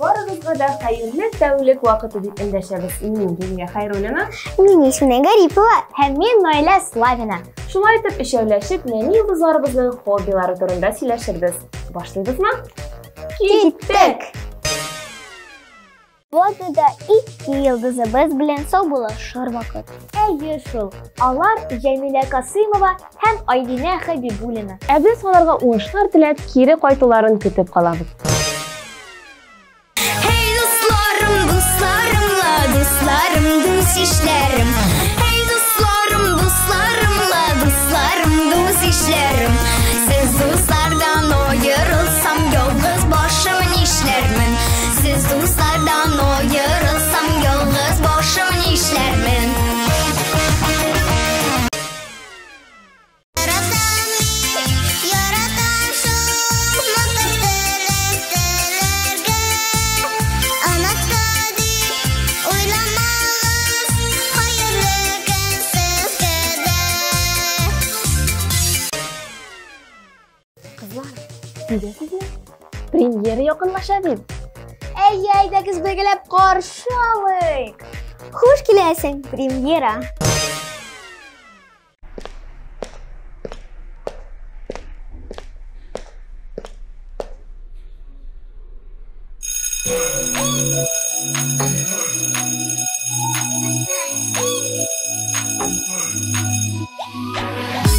Barımızga da hayırlı tevlik vakıtı dip endişemiz. Dünya hayrolama. Meni Şune Garipova hem men Noyla Slavina. Şuna etip işevleşip neni yıldızlarımızın hobileri turunda sileşirdiz. Başlayız mı? Gittik. Bu adada 2 yıldızımız bilen soğbulaşır vakit. Şul. Alar Cemile Kasımova hem Aydine Habibulina. Biz onlarga uğuşlar dilep kiri kaytıların kütüp kalamız. Hey dostlarım, dostlarımla, dostlarım, dost işlerim. Hey dostlarım, dostlarımla, dostlarım, dost işlerim. Siz dostlardan ayırılsam yalnız başımın işlermin. Siz dostlardan ayırılsam yalnız başımın işlermin. Bilesizmi? Premyera yakınlaşadı. Ey kız begelep karşılayık. Hoş gelsin premyera.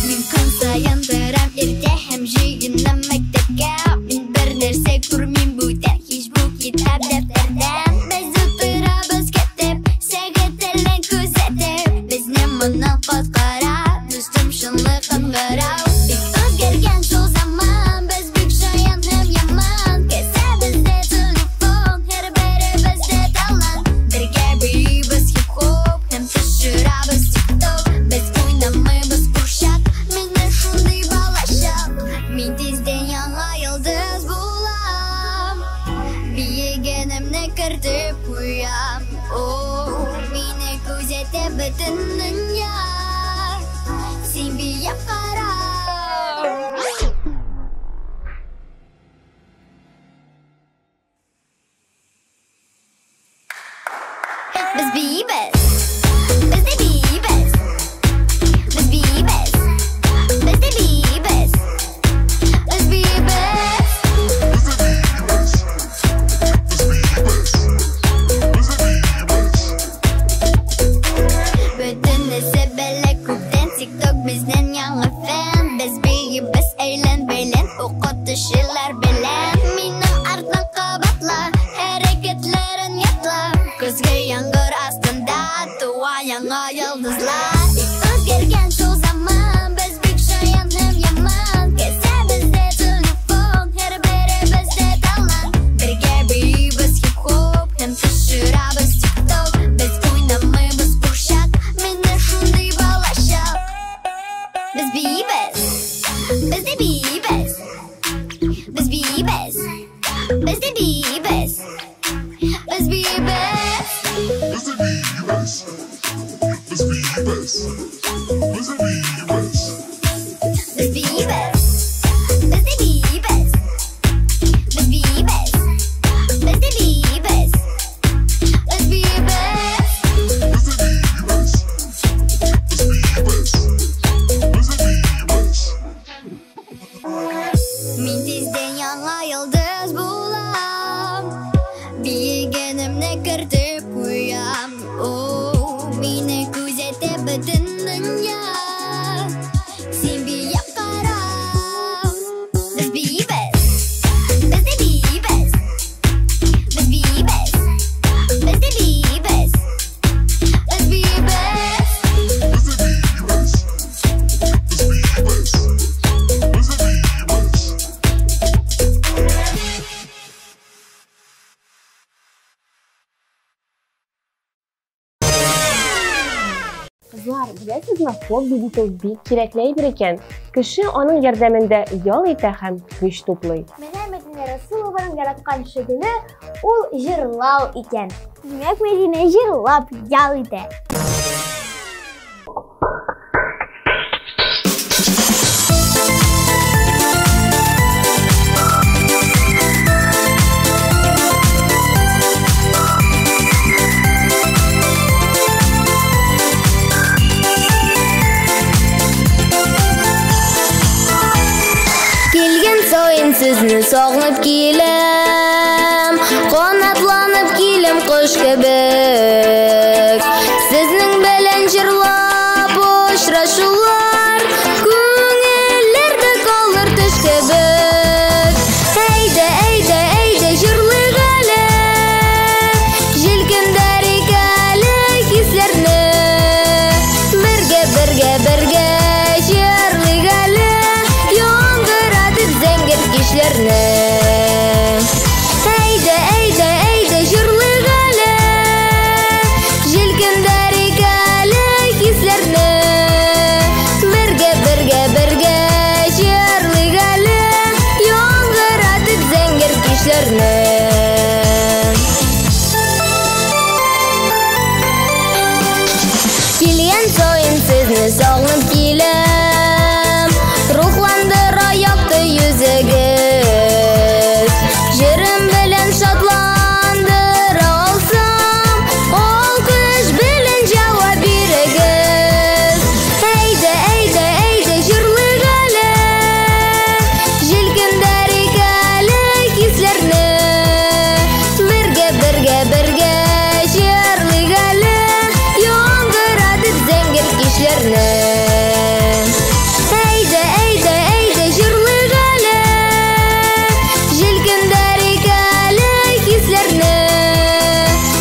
Mümkün sayan taraf erkek hem jiginem mektepke. Min bir derse kurmin buten hiç bu kitap defterden. Biz oturabız ketip, segetelen küzetip. Biz ne mınan katkara, düştüm şınlıkın gırav. Bik özgergen şu zaman, biz büyük şayan hem yaman. Kese bizde telefon, her biri bizde talan. Birge biz hip hop, hem taşırabız TikTok. Biz oynamayız kuşak, minne şunday balaşak. Min dizden yana yıldız bulam. Bir yegenimne kırtıp uyam. Oh, mine kuzete bütün dünya. Sen bir yakara. Biz bibes. Biz de bibes. Biz bibes. Biz de bibes. Biz bibes. Bütün nesi belle kupten TikTok bizden yanı fen. Biz bibes eğlen belen okutuşular belen. Minum artdan kabatla hareketlerin yatla. Kızgı yangır aslında tuva yana yıldızlar. Özgergen şu zaman biz büyük şayan hem yaman. Kese bizde telefon her biri bizde talan. Birge biz hip hop hem taşırabız TikTok. Biz oynamayız kuşak minne şunday balaşak. Biz bibes. Biz de bibes. Biz bibes. Biz de bibes. Biz bibes. Biz bibes. Biz de bibes. Biz bibes. Biz de bibes. Biz bibes. Min dizden yana yıldız bulam. Bir yegenimne kırtıp uyam. Oh, mine kuzete bütün dünya. Sen bir yakara. Biz bibes. Biz de bibes. Biz bibes. Biz de bibes. Biz bibes. Kızlar, bilesizmi? Hobi bitiyor bir kerekleydir eken. Kişi onun yardımında yol ite hem güç toplayı. Менә Мәдинә Расулованың яраткан шөгыле ул җырлау икән. Димәк, Мәдинә җырлап ял итә. Сезне сагынып килем, канатланып килем кош кебек. Сезнең белән җырлап очрашулар күңелләрдә калыр төш кебек. Әйдә, әйдә, әйдә җырлыйк әле, җилкендәр икәле хисләрне. Бергә, бергә, бергә җырлыйк әле, яңгыратып зәңгәр кичләрне. Әйдә, әйдә, әйдә җырлыйк әле, җилкендәр икәле хисләрне. Бергә, бергә, бергә җырлыйк әле, яңгыратып зәңгәр кичләрне. Килгән саен сезне сагынып килем, рухландыра якты йөзегез. Җырым белән шатландыра алсам, алкыш белән җавап бирегез. Әйдә, әйдә, әйдә җырлыйк әле, җилкендәр икәле хисләрне. Бергә, бергә, бергә җырлыйк әле, яңгыратып зәңгәр кичләрне. Әйдә, әйдә, әйдә җырлыйк әле, җилкендәр икәле хисләрне.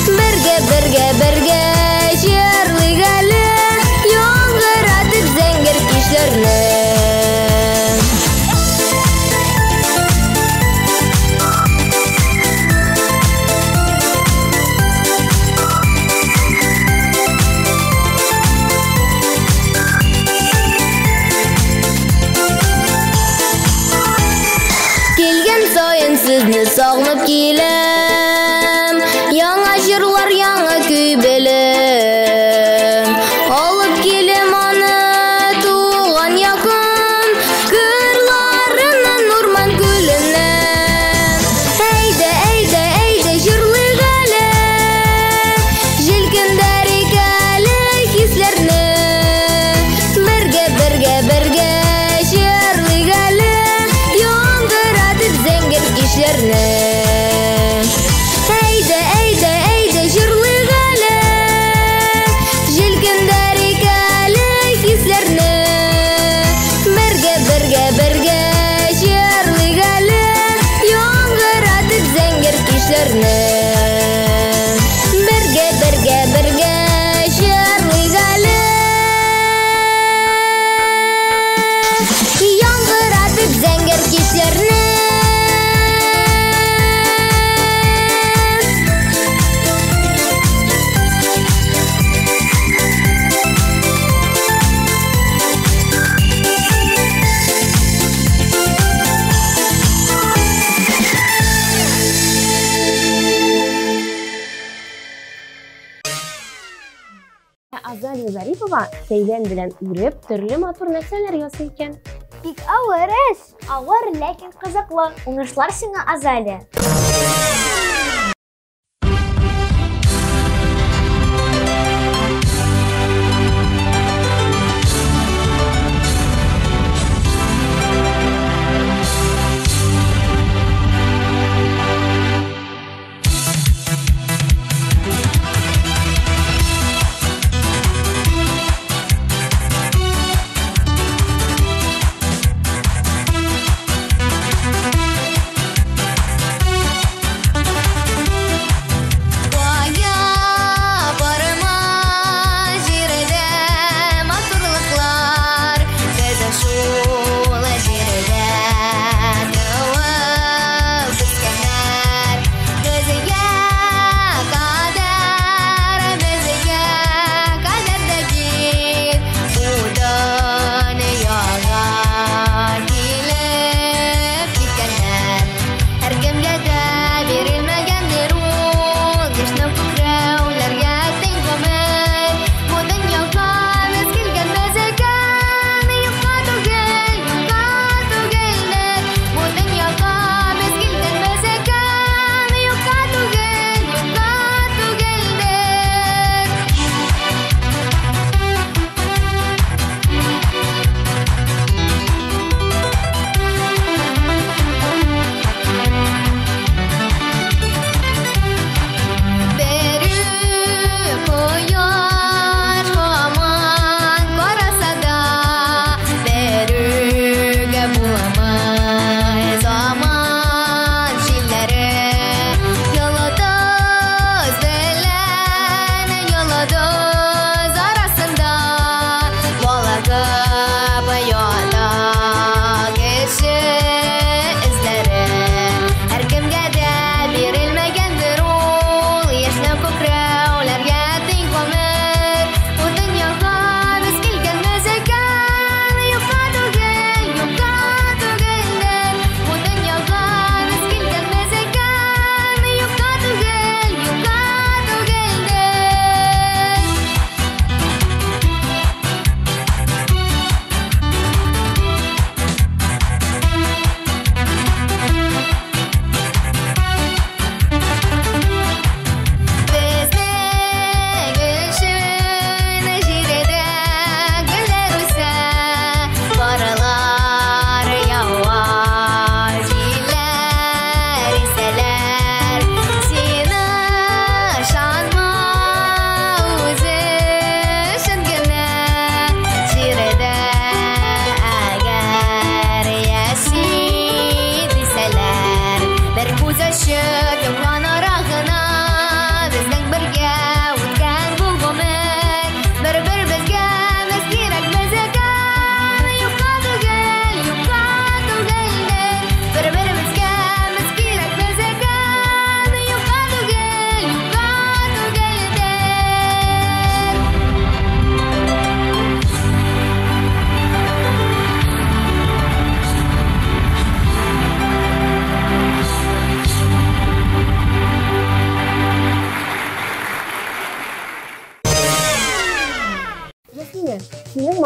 Бергә, бергә, бергә җырлыйк әле, яңгыратып зәңгәр кичләрне. Килгән саен сезне сагынып килем, яңа җырлар, яңа көй белем. Алып килем аны туган якын, кырларыннан урман күленнән. Әйдә, әйдә, әйдә җырлыйк әле, җилкендәр икәле хисләрне. Бергә, бергә, бергә җырлыйк әле, яңгыратып зәңгәр кичләрне. Әйдә, әйдә, әйдә җырлыйк әле, җилкендәр икәле хисләрне. Бергә, бергә, бергә җырлыйк әле, яңгыратып зәңгәр кичләрне. Бергә, бергә, бергә җырлыйк әле, яңгыратып зәңгәр кичләрне. Азалия Зарипова сәйлән белән үреп, төрле матур нәрсәләр ясый икән. Бик авыр эш. Авыр, ләкин кызыклы. Уңышлар сиңа, Азалия.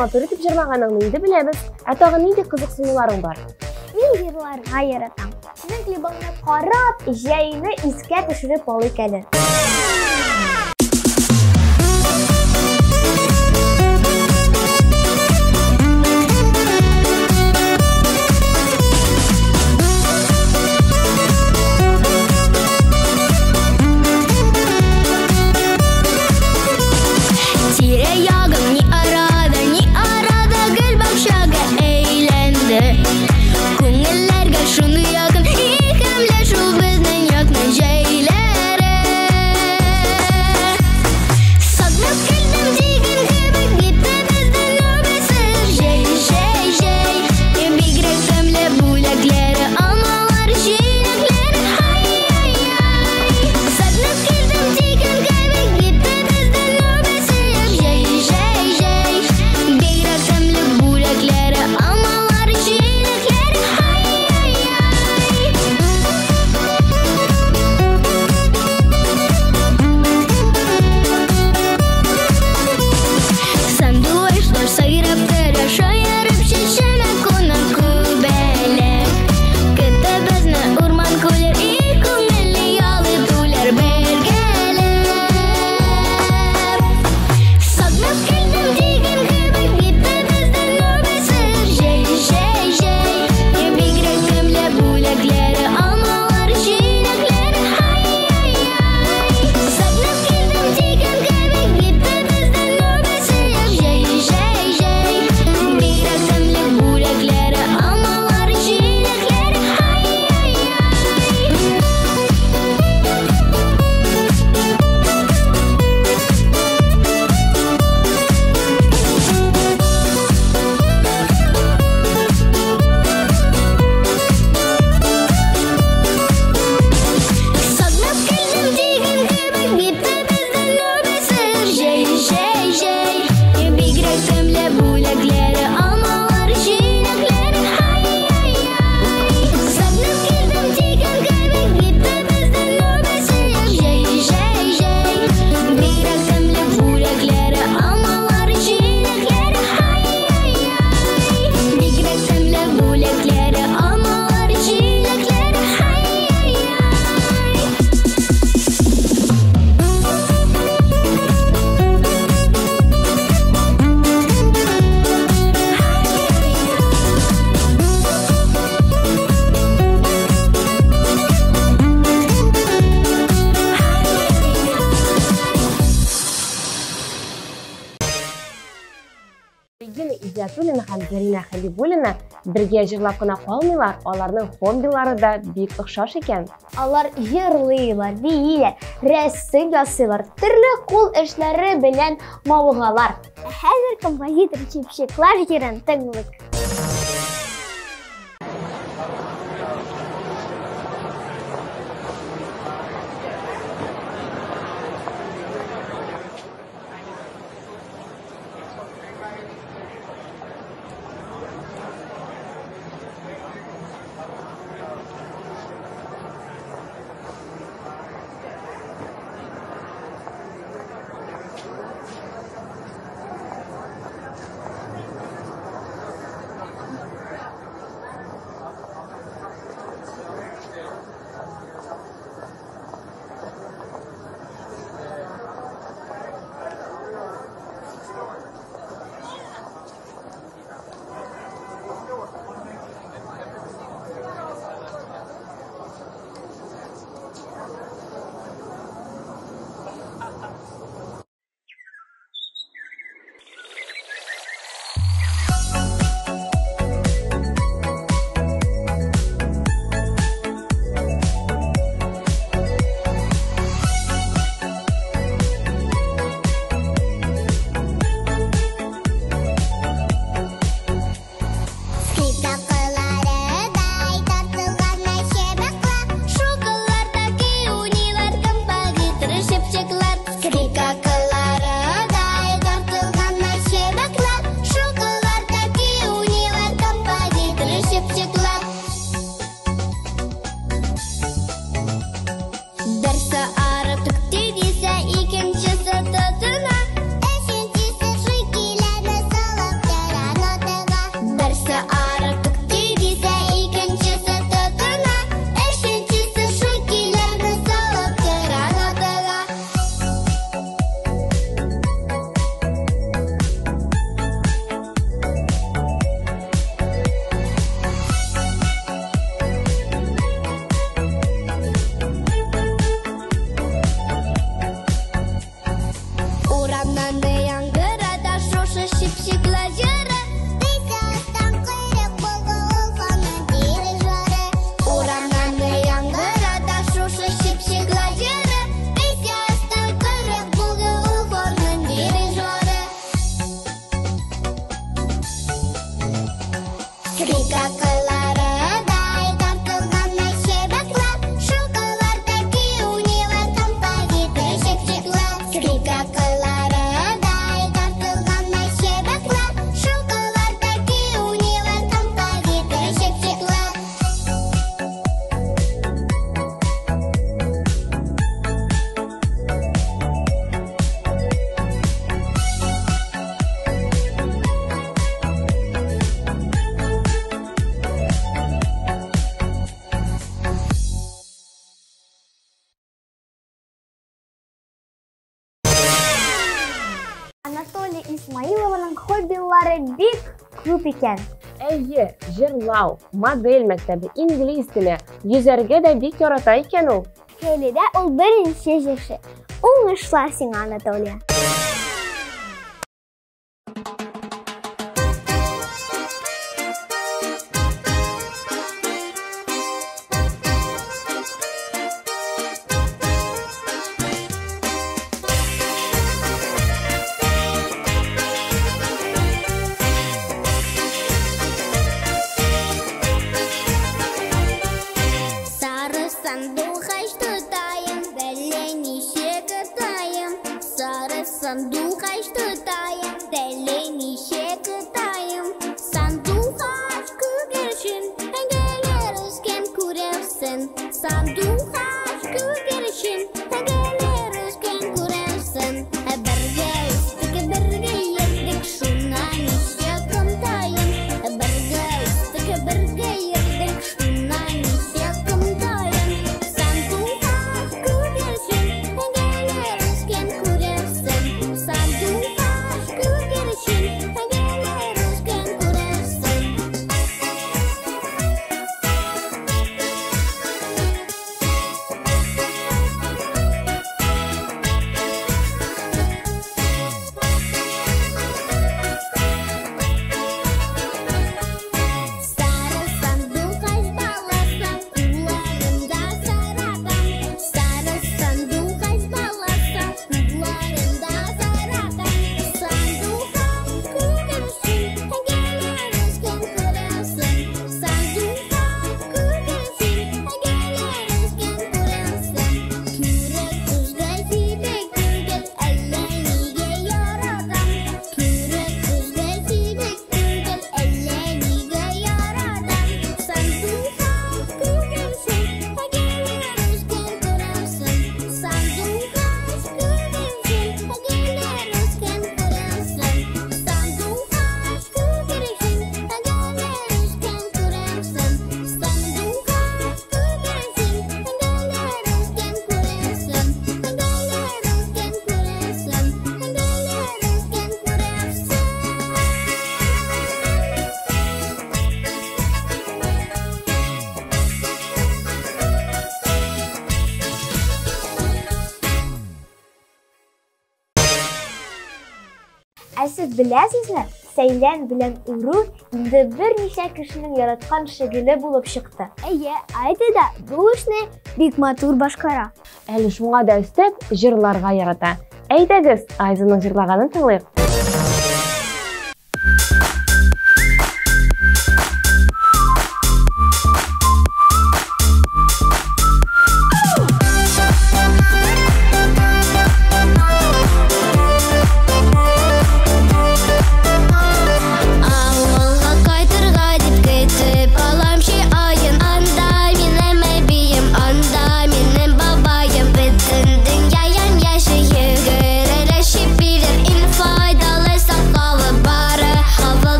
матур итеп җырлаганыңны инде беләбез. Ә тагын нинди кызыксынуларың бар? Мин җырларга яратам. Синең клибыңны карап, җәйне искә төшереп алыйк әле. Изятуллина һәм Зарина Хәбибуллина бергә җырлап кына калмыйлар, аларның хоббилары да бик охшаш икән. Алар җырлыйлар, бийләр, рәсем ясыйлар, төрле кул эшләре белән мавыгалар. Хәзер композитор чипчиклар җырын тыңлыйк. Анатолий Исмаилованың хоббилары бик күп икән. Әйе, җырлау, модель мәктәбе, инглиз теле, йөзәргә дә бик ярата икән ул. Хәлидә ул беренче җырчы. Уңышлар сиңа, Анатолия. Сандук аш тутаем, дәле ничә кытаем. Сандук аш күгәрчен, әгәләр үскән күрәсен. Сандук аш күгәрчен, әгәләр үскән күрәсен. Бергә үстек, бергә йөрдек, шуннан ничә кымтаем. Бергә үстек, бергә йөрдек, шуннан ничә кымтаем. Сандук аш күгәрчен, әгәләр үскән күрәсен. Сандук аш күгәрчен, әгәләр үскән күрәсен. Сары сандук аш баласы, кулларында сарыган. Сары сандук аш баласы, кулларында сарыган. Сандук аш күгәрчен, әгәләр үскән күрәсен. Сандук аш күгәрчен, әгәләр үскән күрәсен. Күрек күзгә сибек күргән, әллә нигә яратам. Күрек күзгә сибек күргән, әллә нигә яратам. Сандук аш күгәрчен, әгәләр үскән күрәсен. Сандук аш күгәрчен, әгәләр үскән күрәсен. Сандук аш күгәрчен, әгәләр үскән күрәсен. Сандук аш күгәрчен, әгәләр үскән күрәсен. Әгәләр үскән күрәсен, әгәләр үскән күрәсен. Ә сез беләсезме, сәйлән белән уру инде берничә кешенең яраткан шөгыле булып чыкты. Әйе, Айда да бу эшне бик матур башкара. Әле шуңа да өстәп җырларга ярата. Әйдәгез, Айзаның җырлаганын тыңлыйк. Авылга кайтырга дип көтеп алам ши айын. Анда минем әбием, анда минем бабаем. Бөтен дөнья ям-яшел йөгерәләшеп бирер ил файдалы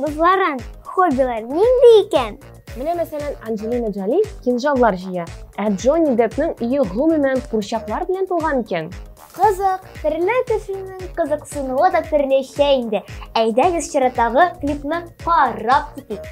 йолдызларын хоббилар нинди икән? Менә мәсәлән, Анджелина Джоли кинжаллар җыя, ә Джонни Деппның өе гомумән курчаклар белән тулган икән. Кызык, төрле кешенең кызыксынуы да төрлечә инде. Әйдәгез чиратагы клипны карап китик.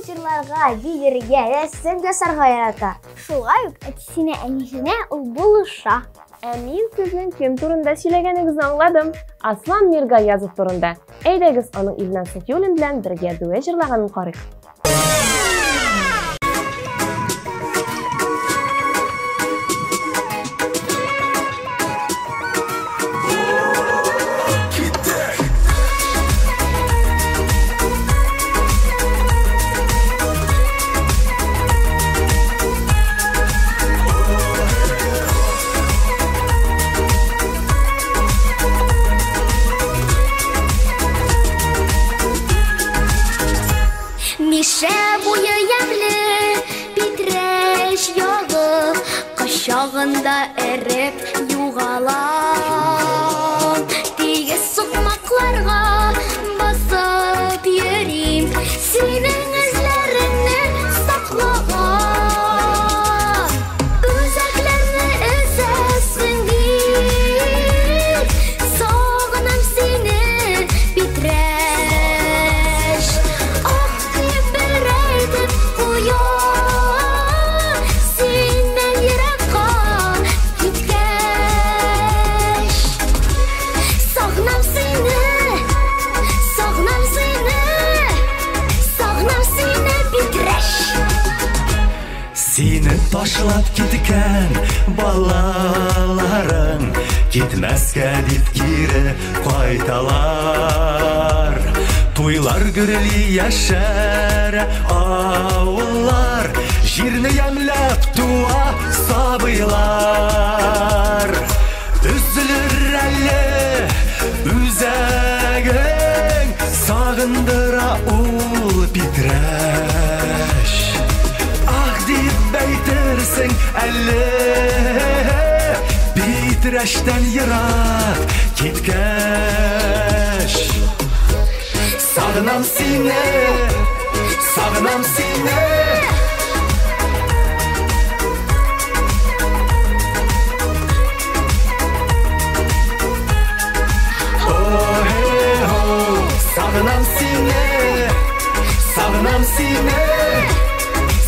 Җырларга, биергә, рәсем ясарга ярата. Шулай ук әтисенә, әнисенә ул булыша. Ә мин сезнең кем турында сөйләгәнегезне аңладым. Аслан Миргаязов турында. Әйдәгез аның Илназ Сафиуллин белән бергә дуэт җырлаганын карыйк. Мише буе ямле, битреш ягып, кашагында эреп югалам. Тигез сукмакларга басып йөрим, синең эзләреңне саклаган. Үзәкләрне эзәсең дип, сагынам сине, битреш. Seni taşlap ketken balalarың Ketmәскә дип кире кайталар. Туйлар гөрли яшәр авыллар, җирне ямлап туа сабыйлар. Үзелер әле үзәгең, сагындыра ул Питрәш. Ах дип әйтерсең әле, Питрәштән ерак киткәч. Сагынам сине, сагынам сине. Сагынам сине, сагынам сине,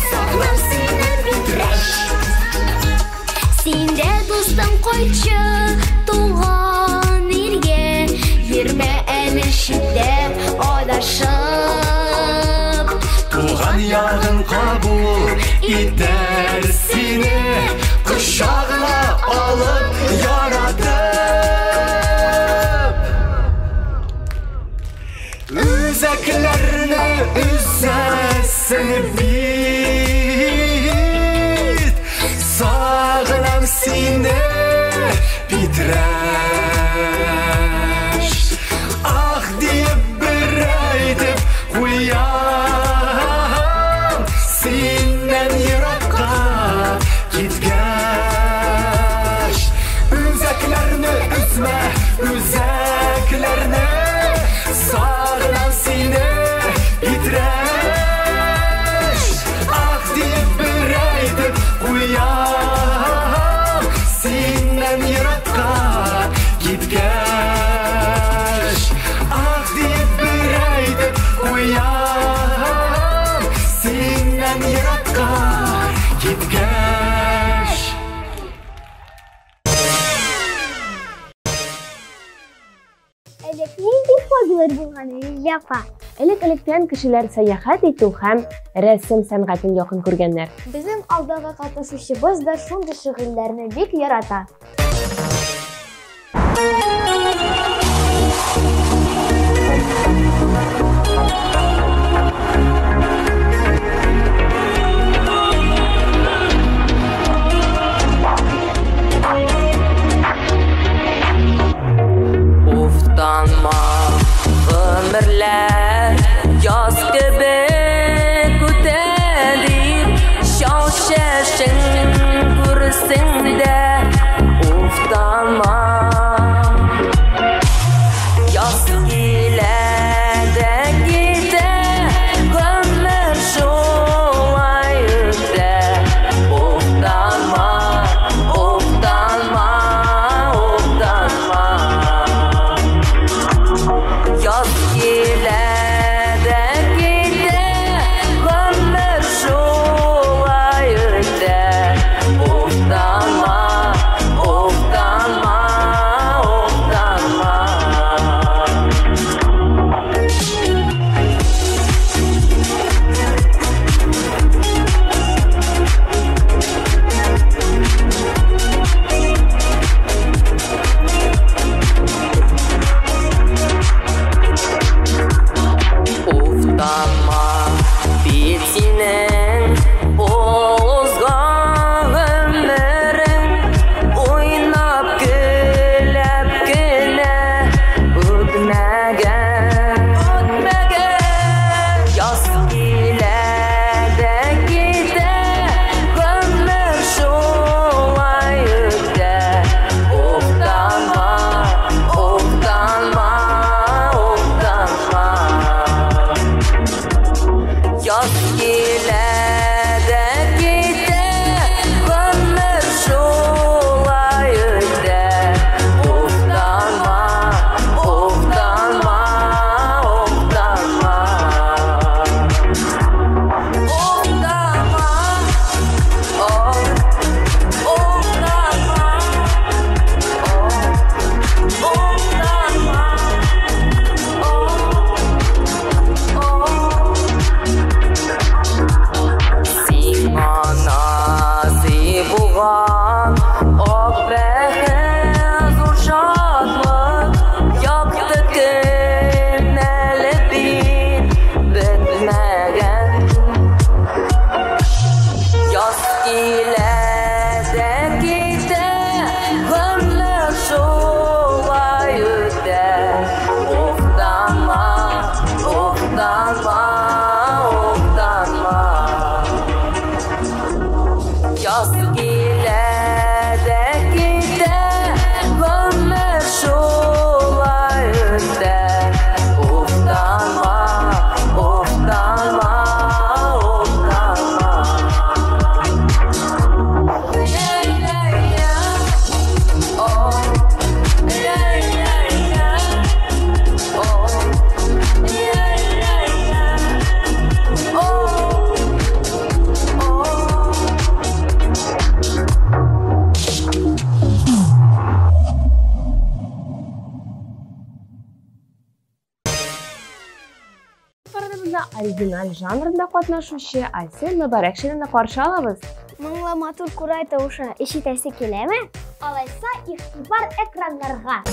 сагынам сине, Питрәш. Син дә дустым кайтчы туган иргә, йөрмә әле читтә адашып. Туган ягын кабул итәр сине, кочагына алып яратып. Үзәкләрне үзәсен бит, сагынам сине, Питрәш. Ах дип бер әйтеп куям, синнән еракка киткәч. Үзәкләрне үзмә, үзәкләрне, сагынам сине, Питрәш. Ах дип бер әйтеп куям, синнән еракка киткәч. Ах дип бер әйтеп куям, синнән еракка киткәч. Элек нинди хоббилар булган Лиләпа? Элек-электән кешеләр сәяхәт итү һәм рәсем сәнгатен якын күргәннәр. Безнең алдагы катнашучыбыз да шундый шөгыльләрне бик ярата. Uftанма ömürler, yaz gibi күтәдир, шау шашың күрсең дә. Уфтанма келеді кейде өмір солай өтер. Оқтанма, оқтанма, оқтанма. Жаз келеді кейде өмір солай өтер. Оқтанма, оқтанма, оқтанма. Парадыбызда оригинал жанрында катнашучы Айсел Мөбарәкшинаны каршы алабыз. Моңлы матур курай тавышын ишетәсе киләме? Алайса игътибар экраннарга.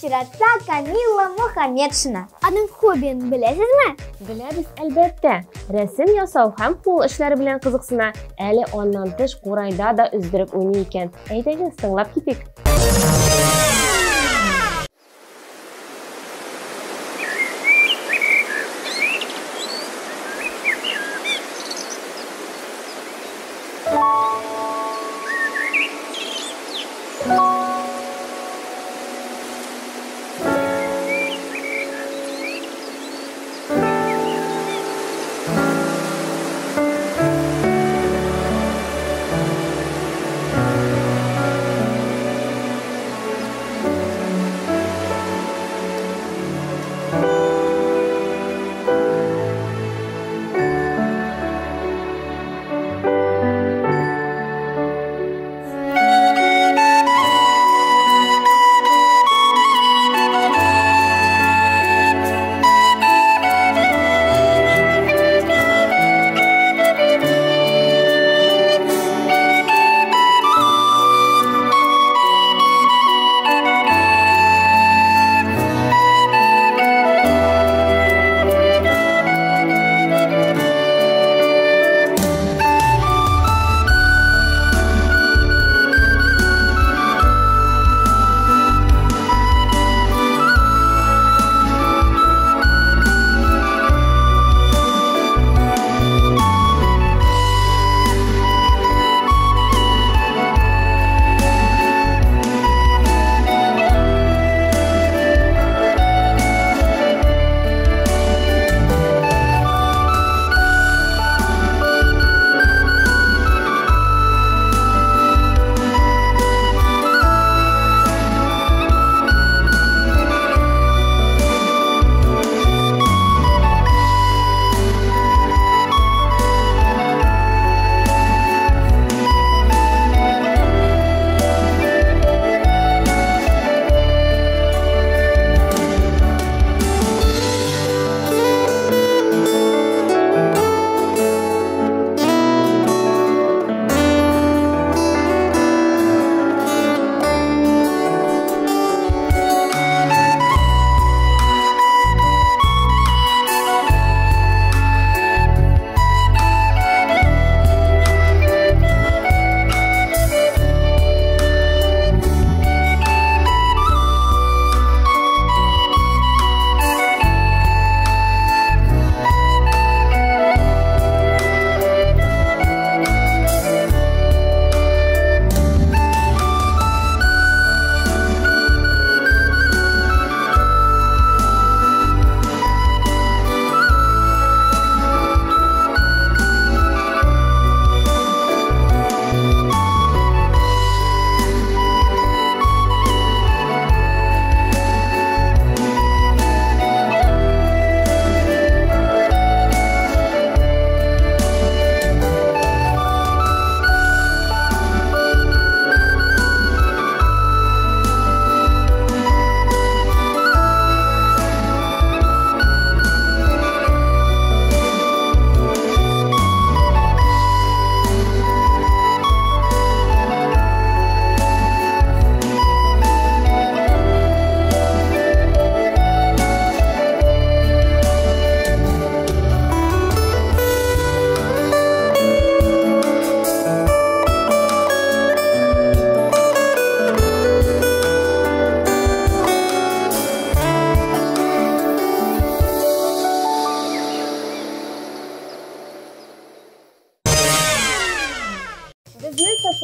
Чиратта Камила Мөхәммәтшина. Аның хоббиен беләсезме? Беләбез, әлбәттә. Рәсем ясау һәм кул эшләре белән кызыксына. Әле аннан тыш курайда да үздереп уйный икән. Әйдәгез, тыңлап китик.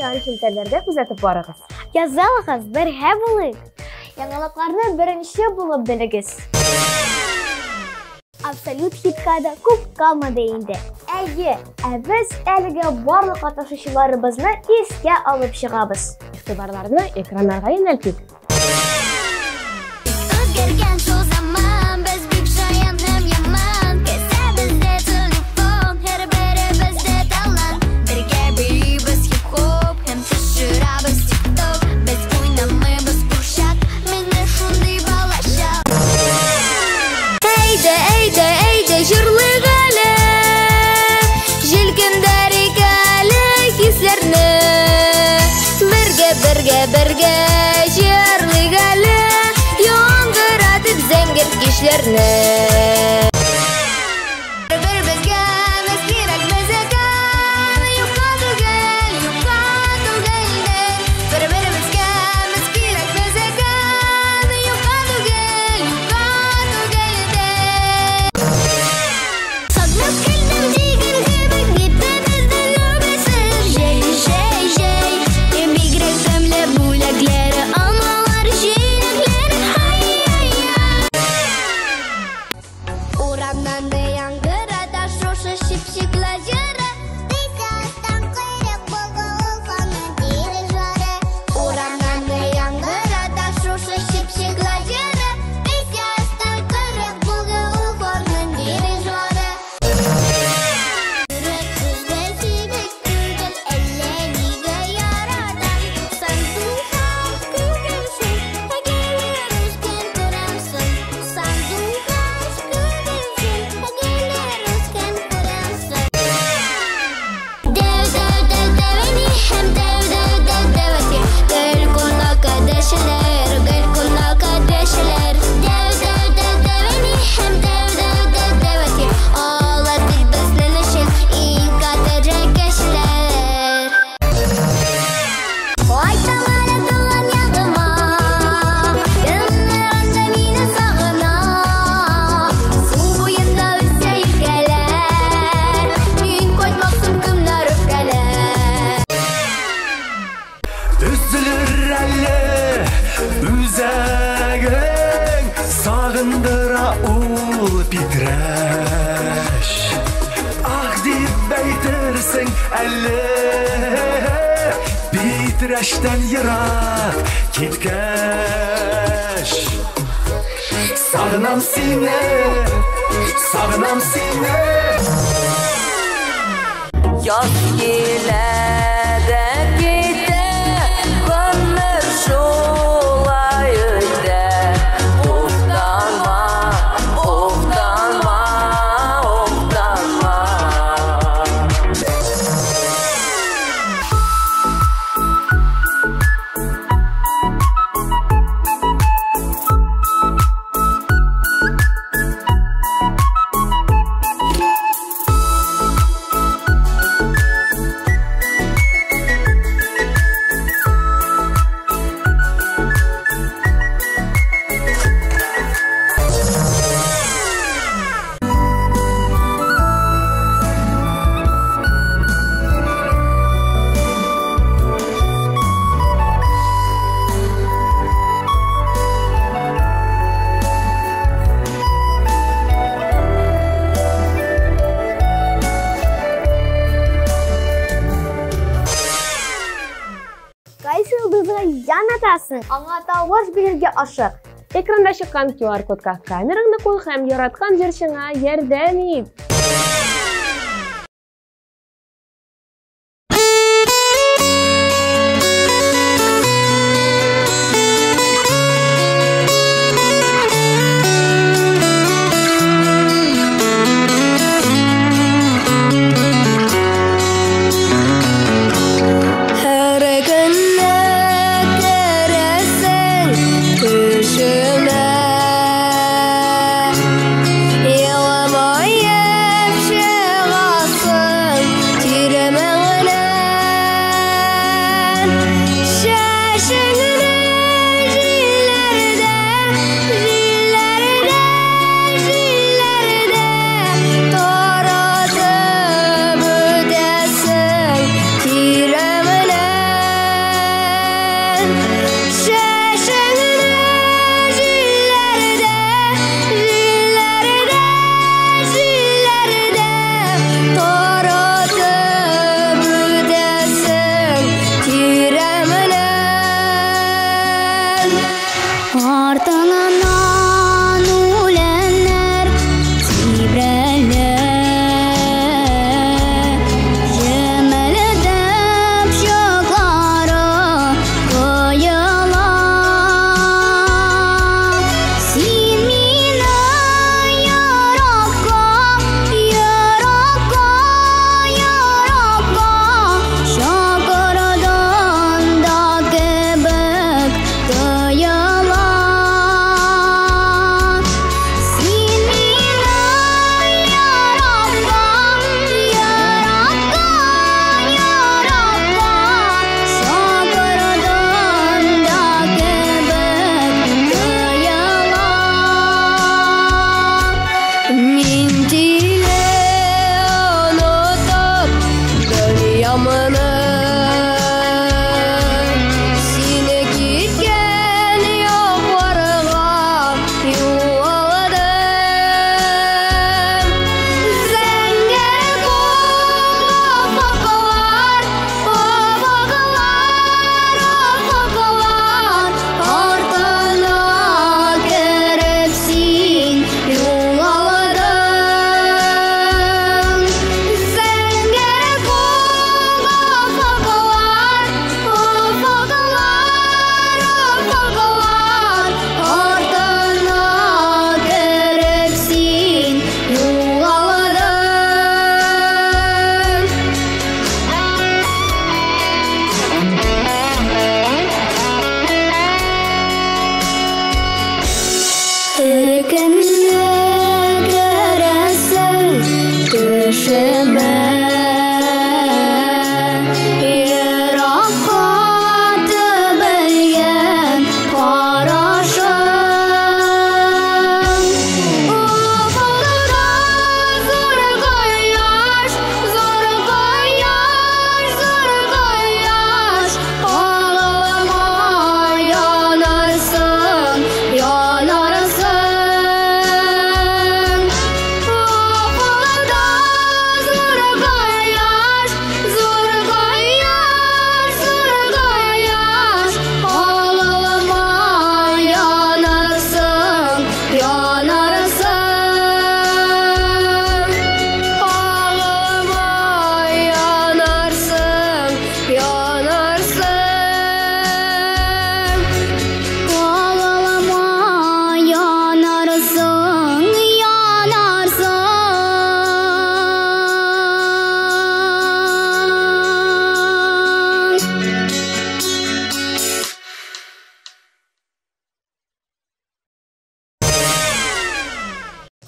таркалган шелтәрләрдә күзәтеп барыгыз. Язалыгыз, бергә булыйк. Яңалыкларны беренче булып белегез. Абсолют хитка да күп калмады инде. Әйе, без әлегә барлык катнашучыларыбызны искә алып чыгабыз. Игътибарларны экраннарга юнәлтик. Үзгәргән шул заман, без бик шаян һәм яман. Кесәбездә телефон, һәрберебездә талант. Бергә бирибез хип-хоп һәм төшерәбез тик-ток. Без уйнамыйбыз курчак, менә шундый балачак. Әйдә, әйдә, әйдә, җырлыйк әле. Җилкендәр икәле хисләрне. Бергә җырлыйк әле. Яңгыратып зәңгәр кичләрне. Бер-беребезгә без кирәкмәс икән. Юкка түгел дә. Бер-беребезгә без кирәкмәс икән. Юкка түгел дә. Сагынып килдем дигән кебек, итте безнең үбесез. Җәй, җәй, җәй. Бигрәк тәмле бүләкләре, алмалар, җиләкләре. Урамнан да яңгырата шушы чипчиклар җыры. Бизастан кырык булды ул ханың дирижеры. Урамнан да яңгырата шушы чипчиклар җыры. Бизастан кырык булды ул ханың дирижеры. Йөрәк күздә сибек түгел, әллә нигә яратам. Сандугач күргәнсең, әгәр үскән күрәмсең. Сандугач күргәнсең, әгәр үскән күрәмсең. Дәвәни һәм дәвәти. Гел кунака дәшеләр, гел кунака дәшеләр. Дәвәни һәм дәвәти. Алар бит безнең өчен иң кадерле кешеләр. Кайтаманы туган ягыма, көннәрендә мине сагына. Су буенда үсә икәләр, мин кайтмаксың кемнәр үпкәләр. Üzülür әле үзәгең, сагындыра ул битрәш. Ах дип әйтерсең әле, битрәштән ерак киткәч. Сагынам сине, сагынам сине. Яз килә дә китә, гомер шулай үтә. Уфтанма, уфтанма, уфтанма. Кайсы йолдызга янатасың? Аңа тавыш бирергә ашык. Экранда чыккан QR кодка камераңны куй һәм яраткан җырчыңа ярдәм ит. Һәр көнне керәсең төшемә. Елмая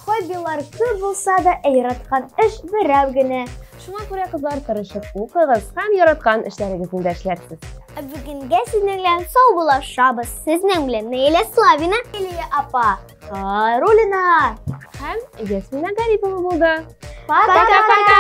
Хоббилар күп булса да, яраткан эш берәү генә. Шуңа күрә кызлар тырышып укыгыз һәм яраткан эшләрегезне дә эшләрсез. Бүгенгә сезнең белән саубуллашабыз. Сезнең белән Наиля Славина, Лилия апа, Рулина Һәм Ясмина Гарипова булды. Пока-пока!